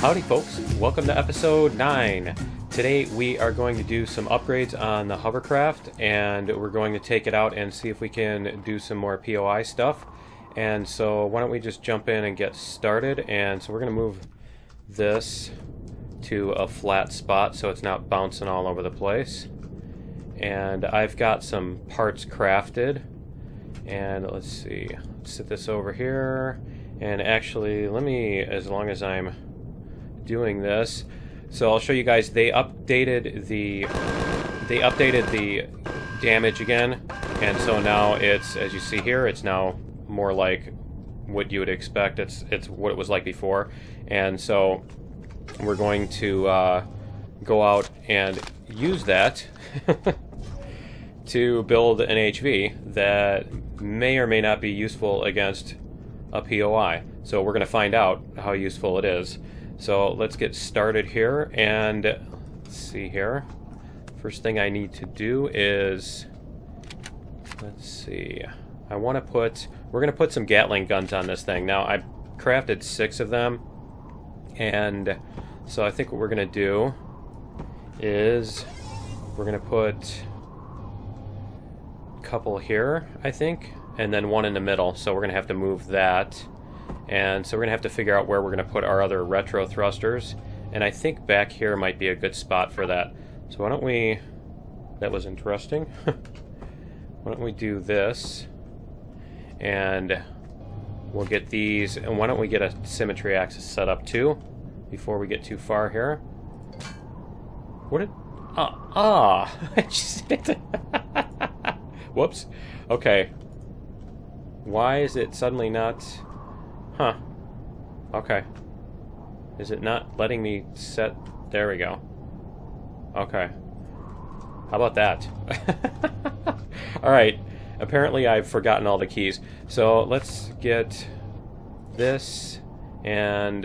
Howdy folks, welcome to episode 9. Today we are going to do some upgrades on the hovercraft, and we're going to take it out and see if we can do some more POI stuff. And so why don't we just jump in and get started. And so we're going to move this to a flat spot so it's not bouncing all over the place. And I've got some parts crafted, and let's see, set this over here. And actually, let me, as long as I'm doing this, so I'll show you guys, they updated the damage again, and so now it's, as you see here, it's now more like what you would expect. It's what it was like before. And so we're going to go out and use that to build an HV that may or may not be useful against a POI. So we're going to find out how useful it is. So let's get started here, and let's see here. First thing I need to do is, let's see, we're going to put some Gatling guns on this thing. Now I crafted 6 of them, and so I think what we're going to do is we're going to put a couple here, I think, and then one in the middle. So we're going to have to move that. And so we're going to have to figure out where we're going to put our other retro thrusters. And I think back here might be a good spot for that. So why don't we... That was interesting. Why don't we do this? And we'll get these. And why don't we get a symmetry axis set up too, before we get too far here? What did... I just hit it. Whoops. Okay. Why is it suddenly not... Huh. Okay. Is it not letting me set... There we go. Okay. How about that? Alright. Apparently I've forgotten all the keys. So let's get this and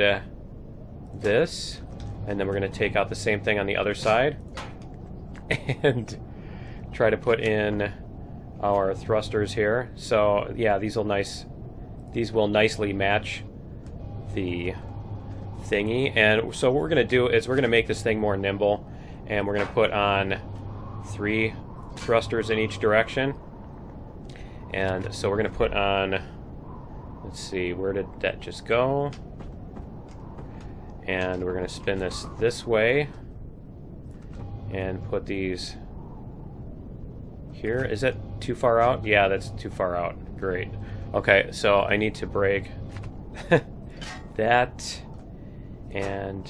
this. And then we're going to take out the same thing on the other side. And try to put in our thrusters here. So yeah, these will nicely match the thingy. And so what we're going to do is we're going to make this thing more nimble, and we're going to put on 3 thrusters in each direction. And so we're going to put on, let's see, where did that just go? And we're going to spin this way and put these here. Is that too far out? Yeah, that's too far out. Great. Okay, so I need to break that, and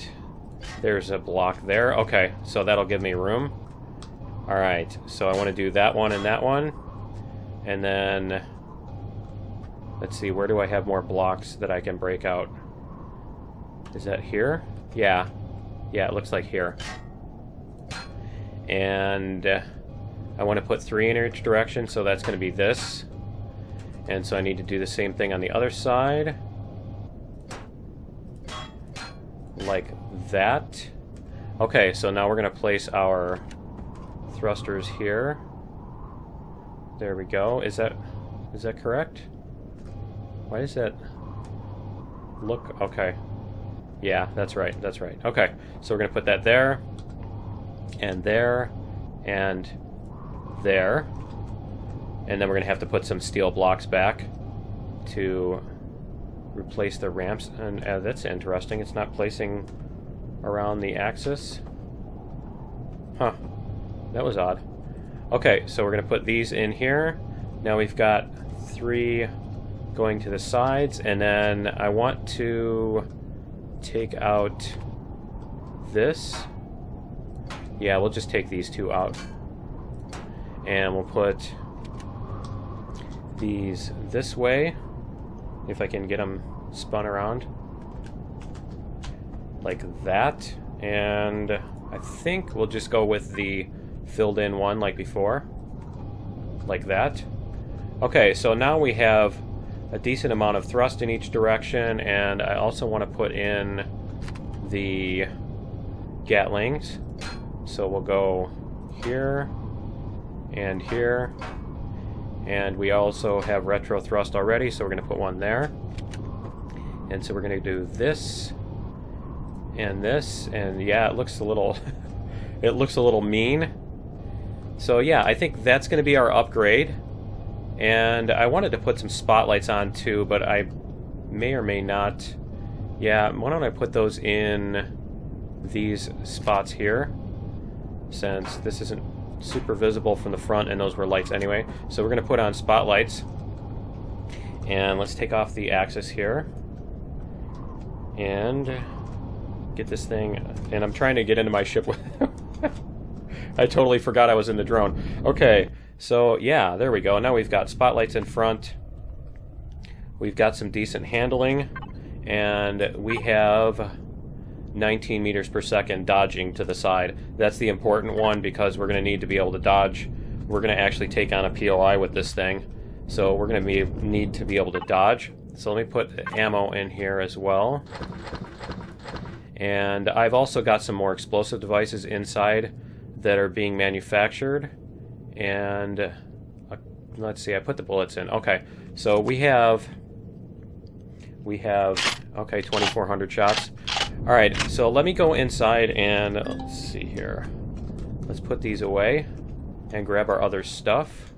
there's a block there. Okay, so that'll give me room. Alright, so I want to do that one and that one. And then, let's see, where do I have more blocks that I can break out? Is that here? Yeah. Yeah, it looks like here. And I want to put 3 in each direction, so that's going to be this. And so I need to do the same thing on the other side. Like that. Okay, so now we're going to place our thrusters here. There we go. Is that correct? Why does that look... Okay. Yeah, that's right. That's right. Okay, so we're going to put that there. And there. And there. And then we're going to have to put some steel blocks back to replace the ramps. And that's interesting. It's not placing around the axis. Huh. That was odd. Okay, so we're going to put these in here. Now we've got 3 going to the sides. And then I want to take out this. Yeah, we'll just take these 2 out. And we'll put these this way, if I can get them spun around like that. And I think we'll just go with the filled in one like before, like that. Okay, so now we have a decent amount of thrust in each direction, and I also want to put in the Gatlings. So we'll go here and here. And we also have retro thrust already, so we're going to put one there. And so we're going to do this and this, and yeah, it looks a little it looks a little mean. So yeah, I think that's going to be our upgrade. And I wanted to put some spotlights on too, but I may or may not. Yeah, why don't I put those in these spots here, since this isn't super visible from the front and those were lights anyway. So we're going to put on spotlights. And let's take off the axis here. And get this thing. And I'm trying to get into my ship with I totally forgot I was in the drone. Okay, so yeah, there we go. Now we've got spotlights in front. We've got some decent handling. And we have 19 meters per second dodging to the side. That's the important one because we're going to need to be able to dodge. We're going to actually take on a POI with this thing. So we're going to need to be able to dodge. So let me put ammo in here as well. And I've also got some more explosive devices inside that are being manufactured. And let's see, I put the bullets in. Okay, so we have okay, 2,400 shots. All right, so let me go inside and let's see here. Let's put these away and grab our other stuff.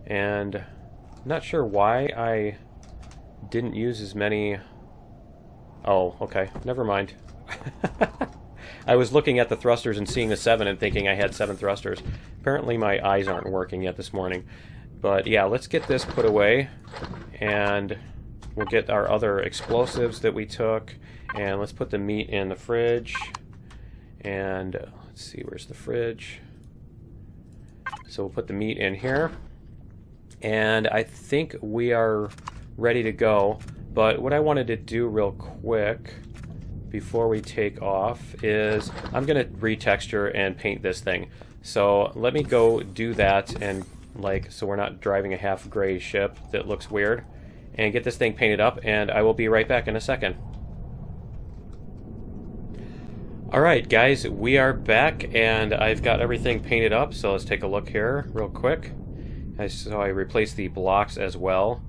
And I'm not sure why I didn't use as many. Oh, okay, never mind. I was looking at the thrusters and seeing the 7 and thinking I had 7 thrusters. Apparently my eyes aren't working yet this morning. But yeah, let's get this put away and we'll get our other explosives that we took, and let's put the meat in the fridge. And let's see, where's the fridge? So we'll put the meat in here. And I think we are ready to go. But what I wanted to do real quick before we take off is I'm going to retexture and paint this thing. So let me go do that, and so we're not driving a half gray ship that looks weird. And get this thing painted up, and I will be right back in a second. Alright guys, we are back, and I've got everything painted up, so let's take a look here real quick. So I replaced the blocks as well,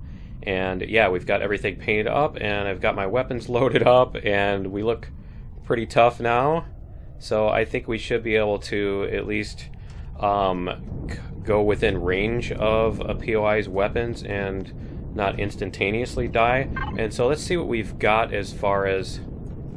and yeah, we've got everything painted up, and I've got my weapons loaded up, and we look pretty tough now. So I think we should be able to at least go within range of a POI's weapons and not instantaneously die. And so let's see what we've got as far as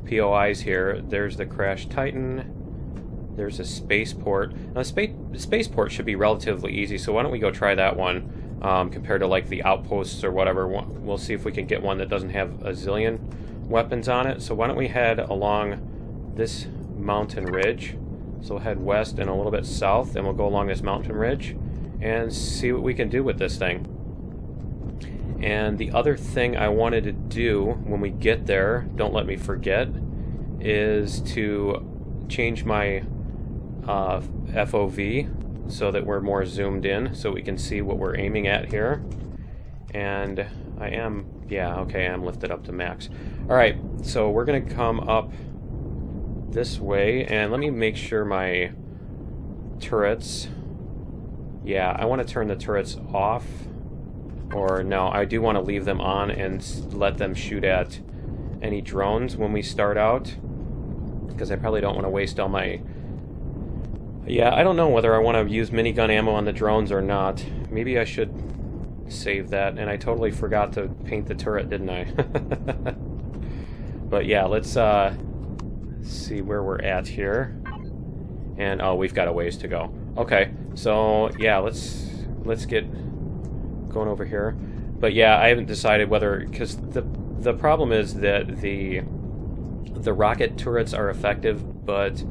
POIs here. There's the Crash Titan. There's a Spaceport. Now, Spaceport should be relatively easy, so why don't we go try that one compared to like the Outposts or whatever. We'll see if we can get one that doesn't have a zillion weapons on it. So why don't we head along this mountain ridge. So we'll head west and a little bit south, and we'll go along this mountain ridge and see what we can do with this thing. And the other thing I wanted to do when we get there, don't let me forget, is to change my FOV so that we're more zoomed in so we can see what we're aiming at here. And I am, yeah, okay, I'm lifted up to max. Alright, so we're going to come up this way, and let me make sure my turrets, yeah, I want to turn the turrets off. Or no, I do want to leave them on and let them shoot at any drones when we start out, because I probably don't want to waste all my... Yeah, I don't know whether I want to use minigun ammo on the drones or not. Maybe I should save that, and I totally forgot to paint the turret, didn't I? But yeah, let's see where we're at here. And oh, we've got a ways to go. Okay, so yeah, let's get going over here. But yeah, I haven't decided whether, because the problem is that the rocket turrets are effective, but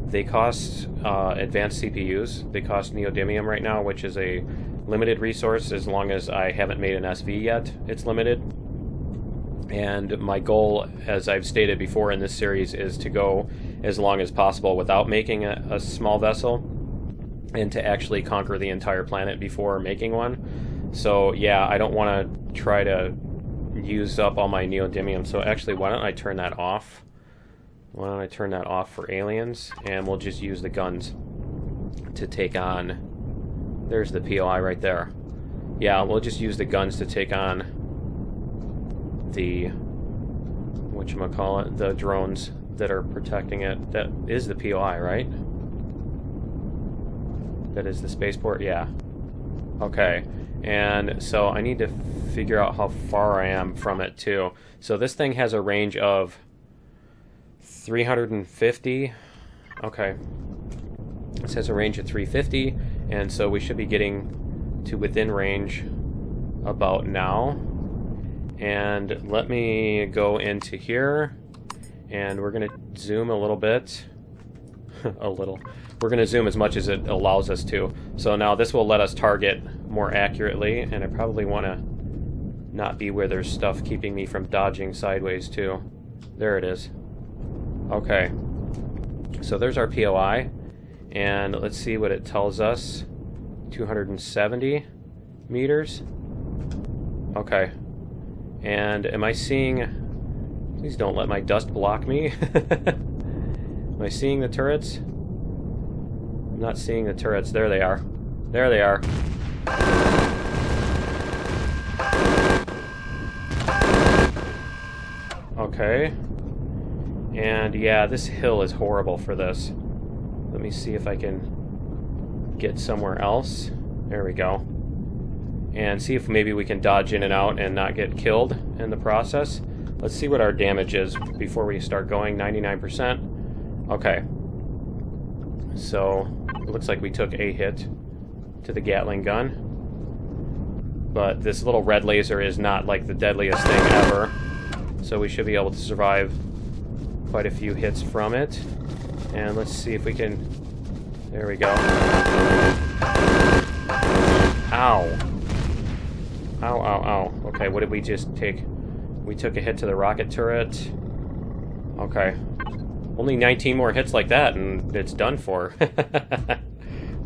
they cost advanced CPUs. They cost neodymium right now, which is a limited resource. As long as I haven't made an SV yet, it's limited. And my goal, as I've stated before in this series, is to go as long as possible without making a small vessel, and to actually conquer the entire planet before making one. So yeah, I don't want to try to use up all my neodymium. So actually, why don't I turn that off? Why don't I turn that off for aliens, and we'll just use the guns to take on... There's the POI right there. Yeah, we'll just use the guns to take on the whatchamacallit, the drones that are protecting it. That is the POI, right? That is the spaceport? Yeah. Okay. And so I need to figure out how far I am from it, too. So this thing has a range of 350. Okay. This has a range of 350, and so we should be getting to within range about now. And let me go into here, and we're going to zoom a little bit. A little. We're going to zoom as much as it allows us to. So now this will let us target more accurately, and I probably want to not be where there's stuff keeping me from dodging sideways too. There it is. Okay. So there's our POI, and let's see what it tells us. 270 meters. Okay. And am I seeing... Please don't let my dust block me. Am I seeing the turrets? I'm not seeing the turrets. There they are. There they are. Okay. And yeah, this hill is horrible for this. Let me see if I can get somewhere else. There we go. And see if maybe we can dodge in and out and not get killed in the process. Let's see what our damage is before we start going. 99%. Okay. So, it looks like we took a hit to the Gatling gun. But this little red laser is not like the deadliest thing ever. So we should be able to survive quite a few hits from it. And let's see if we can... There we go. Ow. Ow, ow, ow. Okay, what did we just take? We took a hit to the rocket turret. Okay. Only 19 more hits like that, and it's done for.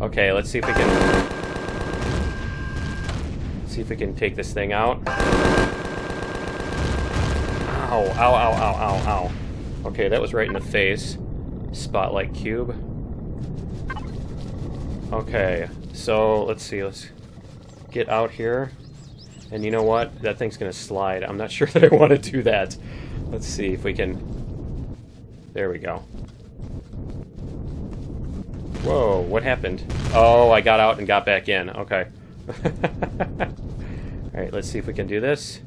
Okay, let's see if we can... See if we can take this thing out. Ow, ow, ow, ow, ow, ow. Okay, that was right in the face. Spotlight cube. Okay, so let's see. Let's get out here. And you know what? That thing's gonna slide. I'm not sure that I want to do that. Let's see if we can... There we go. Whoa, what happened? Oh, I got out and got back in. Okay. Alright, let's see if we can do this.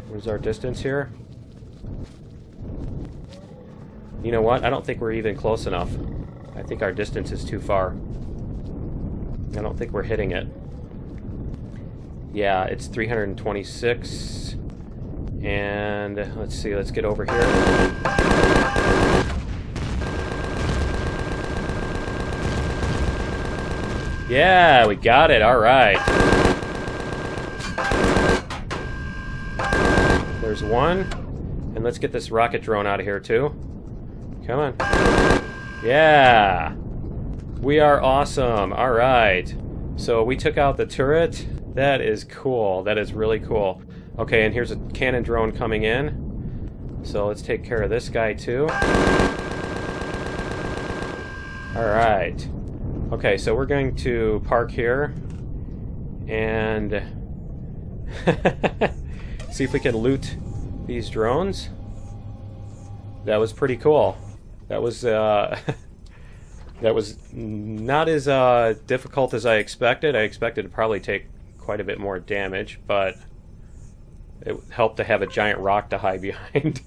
Where's our distance here? You know what? I don't think we're even close enough. I think our distance is too far. I don't think we're hitting it. Yeah, it's 326. And let's see, let's get over here. Yeah, we got it. All right. There's one. And let's get this rocket drone out of here, too. Come on. Yeah. We are awesome. All right. So we took out the turret. That is cool. That is really cool. Okay, and here's a cannon drone coming in. So let's take care of this guy, too. All right. Okay, so we're going to park here and see if we can loot these drones. That was pretty cool. That was that was not as difficult as I expected. I expected to probably take quite a bit more damage, but it helped to have a giant rock to hide behind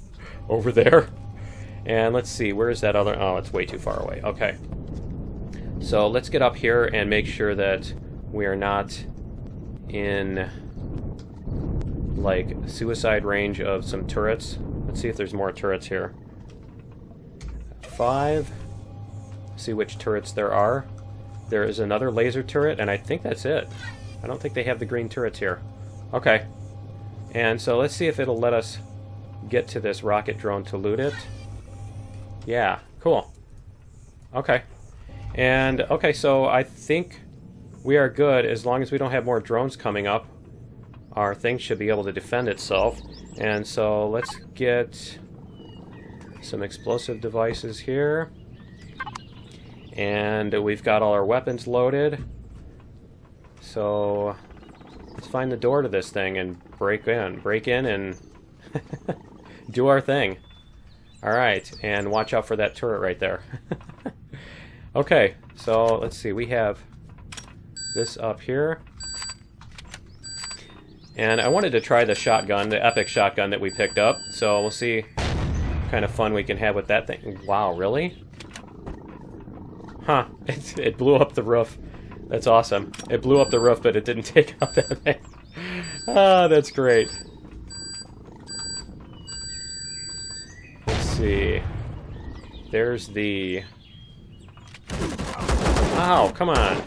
over there. And let's see, where is that other... Oh, it's way too far away. Okay. So let's get up here and make sure that we are not in, like, suicide range of some turrets. Let's see if there's more turrets here. 5. See which turrets there are. There is another laser turret, and I think that's it. I don't think they have the green turrets here. Okay. And so let's see if it'll let us get to this rocket drone to loot it. Yeah, cool. Okay. And, okay, so I think we are good as long as we don't have more drones coming up. Our thing should be able to defend itself. And so let's get some explosive devices here. And we've got all our weapons loaded. So let's find the door to this thing and break in and do our thing. Alright, and watch out for that turret right there. Okay, so let's see. We have this up here. And I wanted to try the shotgun, the epic shotgun that we picked up. So we'll see what kind of fun we can have with that thing. Wow, really? Huh, it blew up the roof. That's awesome. It blew up the roof, but it didn't take out that thing. Ah, that's great. Let's see. There's the... Ow, come on.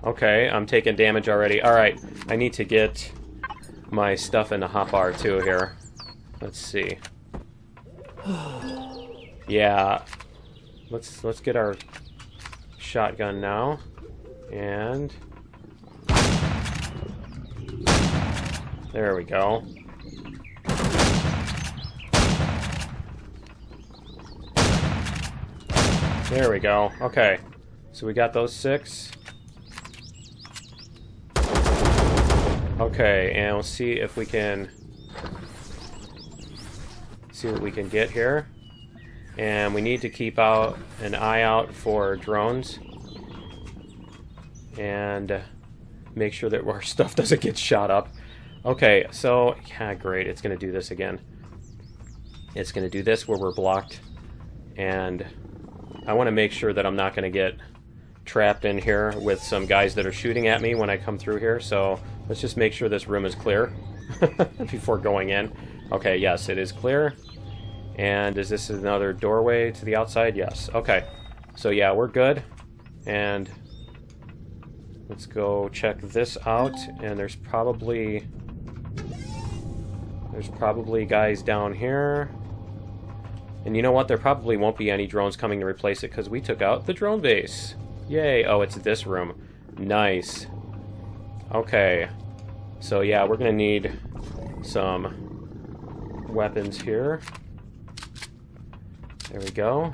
Okay, I'm taking damage already. Alright, I need to get my stuff in the hotbar too here. Let's see. Yeah. Let's get our shotgun now. And there we go. There we go. Okay. So we got those 6. Okay, and we'll see if we can see what we can get here. And we need to keep out an eye out for drones and make sure that our stuff doesn't get shot up. Okay, so yeah, great. It's going to do this again. It's going to do this where we're blocked, and I want to make sure that I'm not going to get trapped in here with some guys that are shooting at me when I come through here. So let's just make sure this room is clear before going in. Okay, yes, it is clear. And is this another doorway to the outside? Yes. Okay. So yeah, we're good. And let's go check this out. And there's probably guys down here. And you know what? There probably won't be any drones coming to replace it because we took out the drone base. Yay. Oh, it's this room. Nice. Okay. So yeah, we're going to need some weapons here. There we go.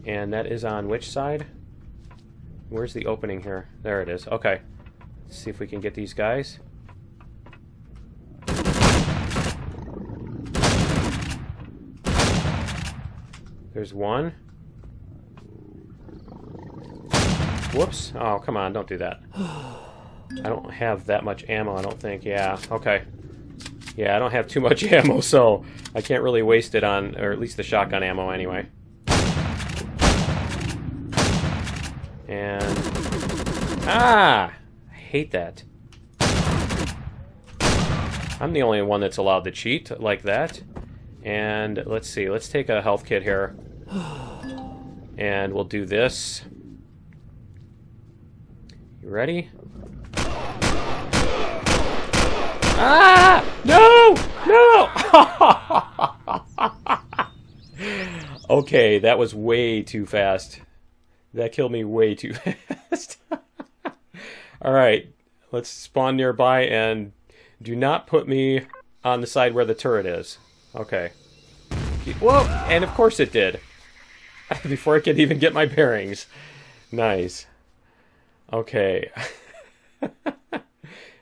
And that is on which side? Where's the opening here? There it is. Okay. Let's see if we can get these guys. There's one. Whoops. Oh, come on. Don't do that. I don't have that much ammo, I don't think. Yeah. Okay. Yeah, I don't have too much ammo, so I can't really waste it on, or at least the shotgun ammo anyway. And... Ah! I hate that. I'm the only one that's allowed to cheat like that. And let's see, let's take a health kit here. And we'll do this. You ready? Ah! No! No! Okay, that was way too fast. That killed me way too fast. Alright, let's spawn nearby and do not put me on the side where the turret is. Okay. Whoa! And of course it did. Before I could even get my bearings. Nice. Okay.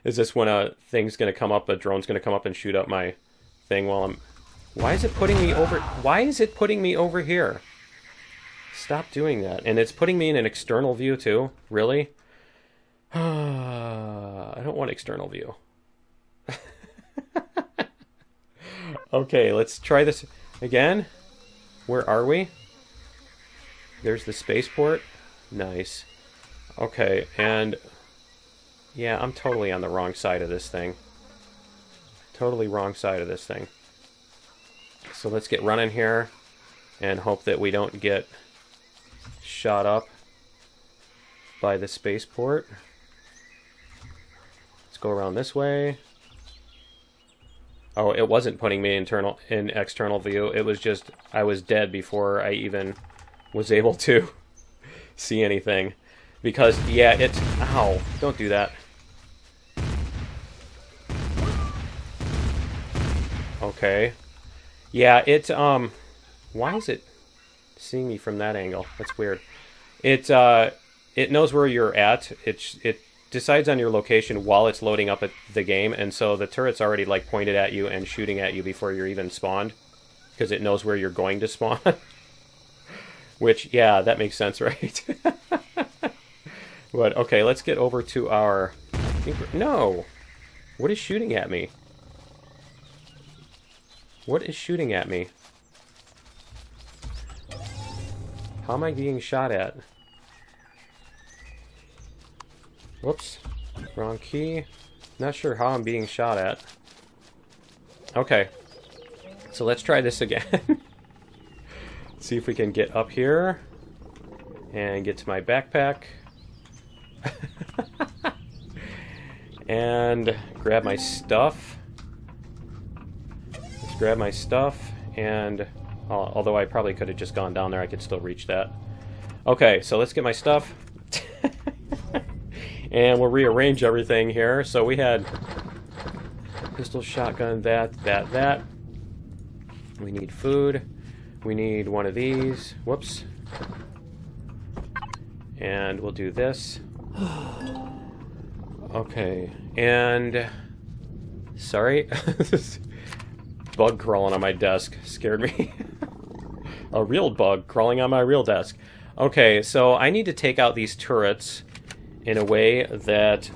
Is this when a thing's gonna come up, a drone's gonna come up and shoot up my thing while I'm... Why is it putting me over... Why is it putting me over here? Stop doing that. And it's putting me in an external view too? Really? I don't want external view. Okay, let's try this again. Where are we? There's the spaceport. Nice. Okay, and... Yeah, I'm totally on the wrong side of this thing. Totally wrong side of this thing. So let's get running here and hope that we don't get shot up by the spaceport. Let's go around this way. Oh, it wasn't putting me in external view. It was just I was dead before I even was able to see anything. Because, yeah, it's... Ow, don't do that. Okay. Yeah, it's, why is it seeing me from that angle? That's weird. It knows where you're at. It decides on your location while it's loading up at the game, and so the turret's already like pointed at you and shooting at you before you're even spawned, because it knows where you're going to spawn. Which, yeah, that makes sense, right? But okay, let's get over to our... No! What is shooting at me? What is shooting at me? How am I being shot at? Whoops. Wrong key. Not sure how I'm being shot at. Okay. So let's try this again. See if we can get up here. And get to my backpack. And grab my stuff. Let's grab my stuff. And although I probably could have just gone down there, I could still reach that. Okay, so let's get my stuff. And we'll rearrange everything here. So we had pistol, shotgun, that. We need food. We need one of these. Whoops. And we'll do this. Okay. And... Sorry. This bug crawling on my desk scared me. A real bug crawling on my real desk. Okay, so I need to take out these turrets in a way that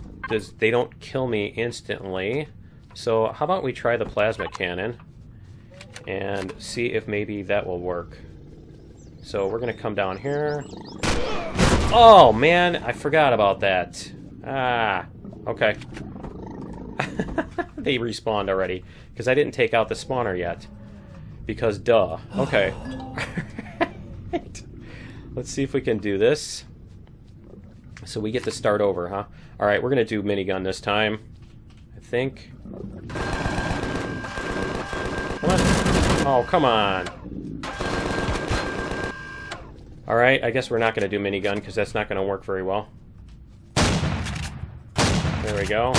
they don't kill me instantly. So how about we try the plasma cannon and see if maybe that will work. So we're going to come down here. Oh, man, I forgot about that. Ah, okay. They respawned already because I didn't take out the spawner yet. Because duh. Okay. Right. Let's see if we can do this. So we get to start over, huh? Alright, we're going to do minigun this time. I think. Come on. Oh, come on. Alright, I guess we're not going to do minigun because that's not going to work very well. There we go.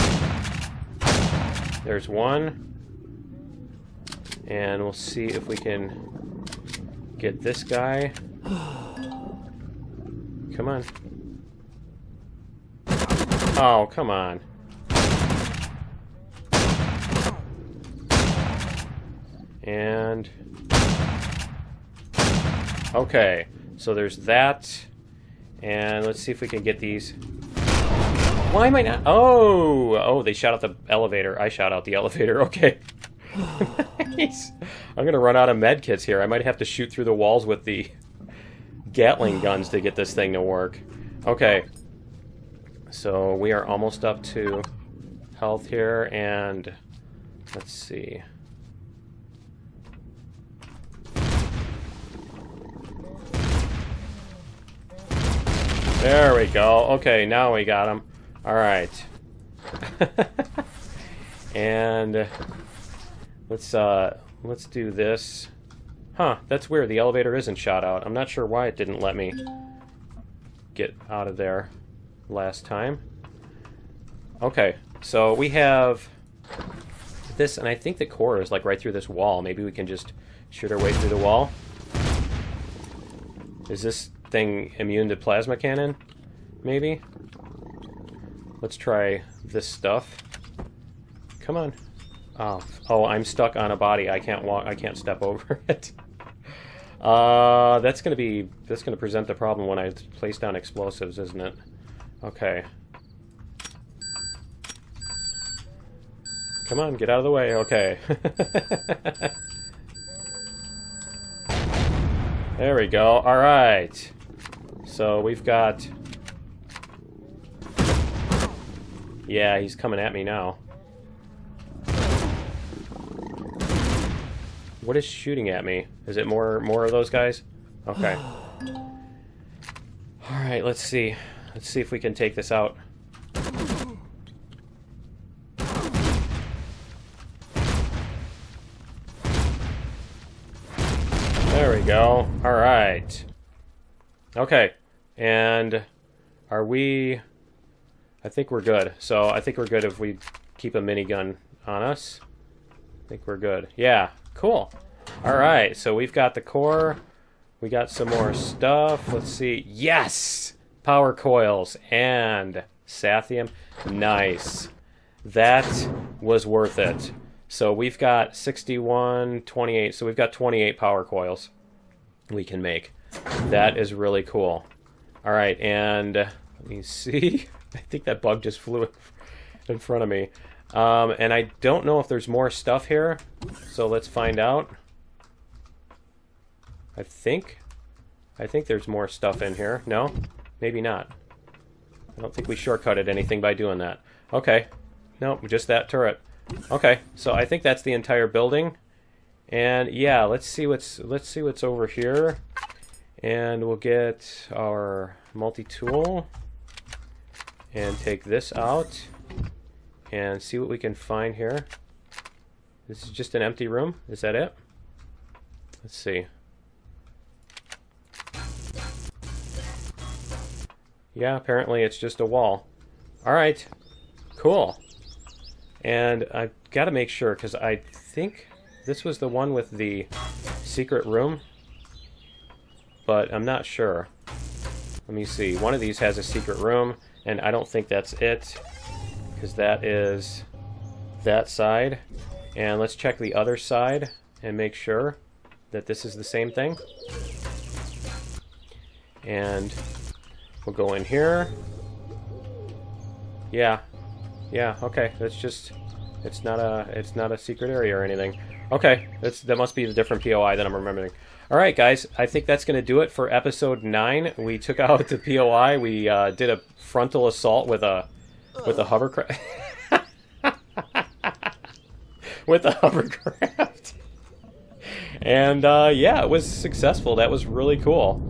There's one. And we'll see if we can get this guy. Come on. Oh, come on. And... Okay, so there's that. And let's see if we can get these. Why am I not... Oh! Oh, they shot out the elevator. I shot out the elevator. Okay. Nice. I'm gonna run out of med kits here. I might have to shoot through the walls with the Gatling guns to get this thing to work. Okay. So we are almost up to health here, and let's see. There we go. Okay, now we got him. All right. And let's do this. Huh, that's weird. The elevator isn't shot out. I'm not sure why it didn't let me get out of there last time. Okay, so we have this, and I think the core is like right through this wall. Maybe we can just shoot our way through the wall. Is this thing immune to plasma cannon? Maybe? Let's try this stuff. Come on. Oh, I'm stuck on a body. I can't walk. I can't step over it. That's gonna present the problem when I place down explosives, isn't it? Okay. Come on, get out of the way. Okay. There we go. All right. So we've got... Yeah, he's coming at me now. What is shooting at me? Is it more of those guys? Okay. All right, let's see. Let's see if we can take this out. There we go. All right. Okay. And are we... I think we're good. So I think we're good if we keep a minigun on us. I think we're good. Yeah. Cool. All right. So we've got the core. We got some more stuff. Let's see. Yes! Power coils and Sathium. Nice. That was worth it. So we've got 61, 28. So we've got 28 power coils we can make. That is really cool. All right, and let me see. I think that bug just flew in front of me. And I don't know if there's more stuff here. So let's find out. I think there's more stuff in here. No? Maybe not. I don't think we shortcutted anything by doing that. Okay. Nope, just that turret. Okay, so I think that's the entire building. And yeah, let's see what's over here. And we'll get our multi-tool and take this out and see what we can find here. This is just an empty room. Is that it? Let's see. Yeah, apparently it's just a wall. Alright, cool. And I've got to make sure, because I think this was the one with the secret room, but I'm not sure. Let me see. One of these has a secret room, and I don't think that's it, because that is that side. And let's check the other side and make sure that this is the same thing. And we'll go in here. Yeah, okay. That's just, it's not a secret area or anything. Okay, that must be the different POI that I'm remembering. All right, guys, I think that's going to do it for episode 9. We took out the POI. We did a frontal assault with a hovercraft. With a hovercraft. And yeah, it was successful. That was really cool.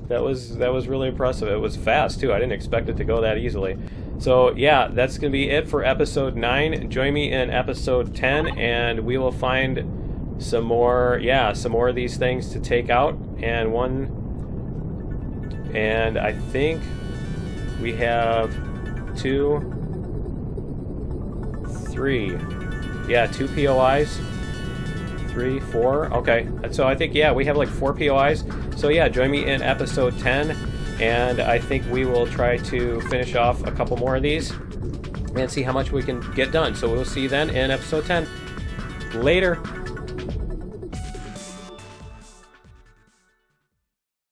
That was really impressive. It was fast too. I didn't expect it to go that easily. So yeah, that's gonna be it for episode 9. Join me in episode 10, and we will find some more. Yeah, some more of these things to take out, and I think we have 2, 3. Yeah, 2 POIs. 3, 4. Okay, so I think, yeah, we have like 4 POIs. So yeah, join me in episode 10, and I think we will try to finish off a couple more of these and see how much we can get done. So we'll see you then in episode 10. Later.